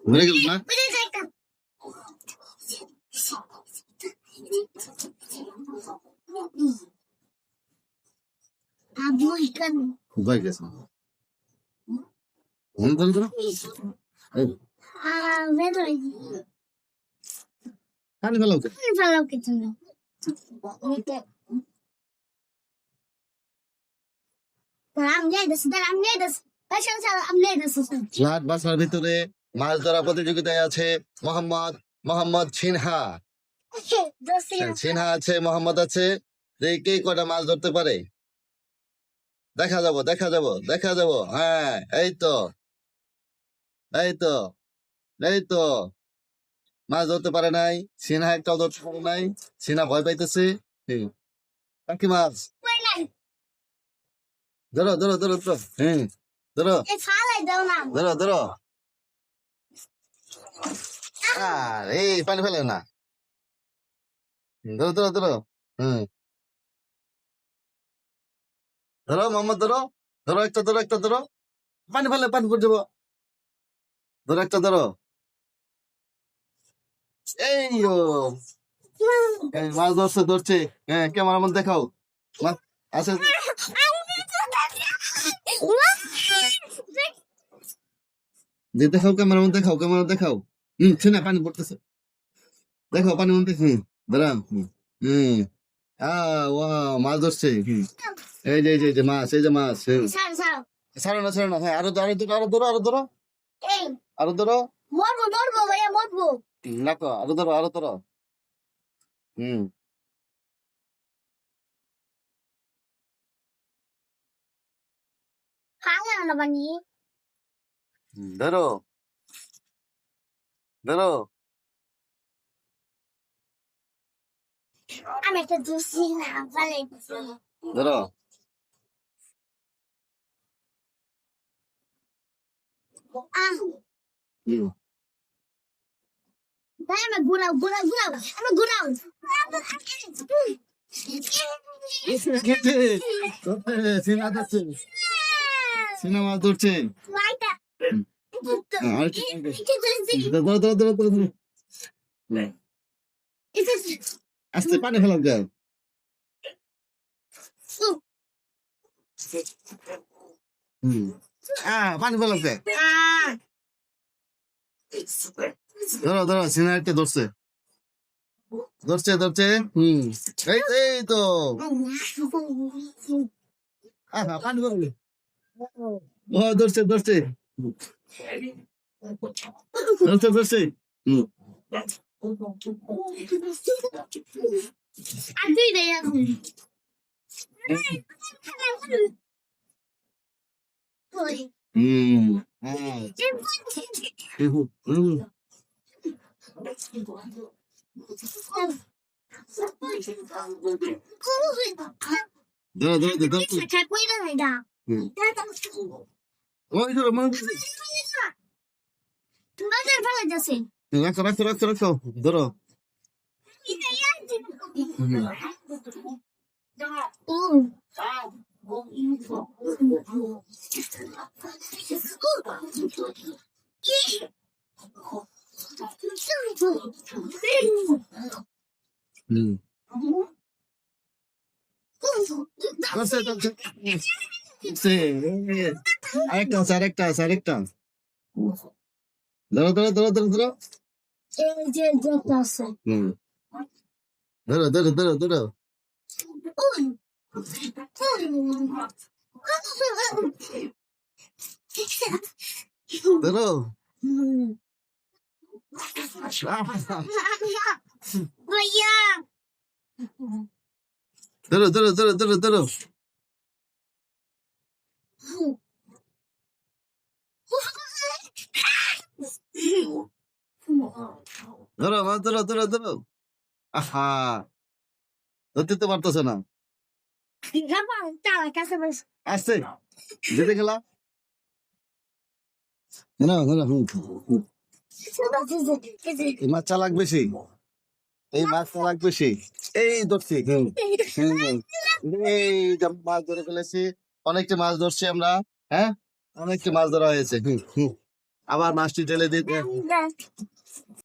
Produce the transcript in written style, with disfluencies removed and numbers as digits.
ধরে গেল না? কোথায় গেছে? পানি ফেলাও ফ্ল্যাট বাসার ভিতরে মাছ ধরা প্রতিযোগিতায় আছে মোহাম্মদ সিনহা। সিনহা আছে, মোহাম্মদ আছে। কে কটা মাছ ধরতে পারে? দেখা যাবো। হ্যাঁ, এই তো মাছ ধরতে পারে নাই। সিনহা একটাও ধরতে পারে নাই। সিনহা ভয় পাইতেছে। কি মাছ? ধরো। হ্যাঁ, ধরো। এই পানি ফেলে না। ধরো। হম, ধরো মোহাম্মদ, ধরো একটা ধরো। পানি পড়ে যাবো। ধরো একটা ধরো। মাছ ধরছে। হ্যাঁ, ক্যামেরার মধ্যে দেখাও। মাছ আছে। দেখাও, ক্যামেরার মধ্যে দেখাও। না, পানি পড়তেছে। দেখো পানি মধ্যে। দাঁড়াও। মাছ ধরছে। এই যে মাছ, ছাড়ো না। হ্যাঁ, আরো ধরো। নাকো, আরো ধরো। হম, ধরো। আমি একটা দোষী না বলে ধরো। আমি ঘুরাও সিনেমা মাছ ধরছে। ধরো। আস্তে পানি ফেলাম যাও। পানি ফেলাম যাও। ধরো সিনারটা ধরছে। এই তো পানি ফেলালে। ধরছে। আর দুই দেয় ধরো। ওই ধরো রাখো। ধরো। আরেকটা ধরো। এই যে আছে ধরো। ধরো। ভাইয়া ধরো। ধরো। আহা, ধরতে তো পারতেছে না। আসছে যেতে গেলা মাছ চালাক বেশি। এই মাছটা লাগবে সেই এই ধরছি এই যে মাছ ধরে ফেলেছি অনেকটা মাছ ধরছি আমরা হ্যাঁ অনেকটা মাছ ধরা হয়েছে আবার মাছটি ঢেলে দিতে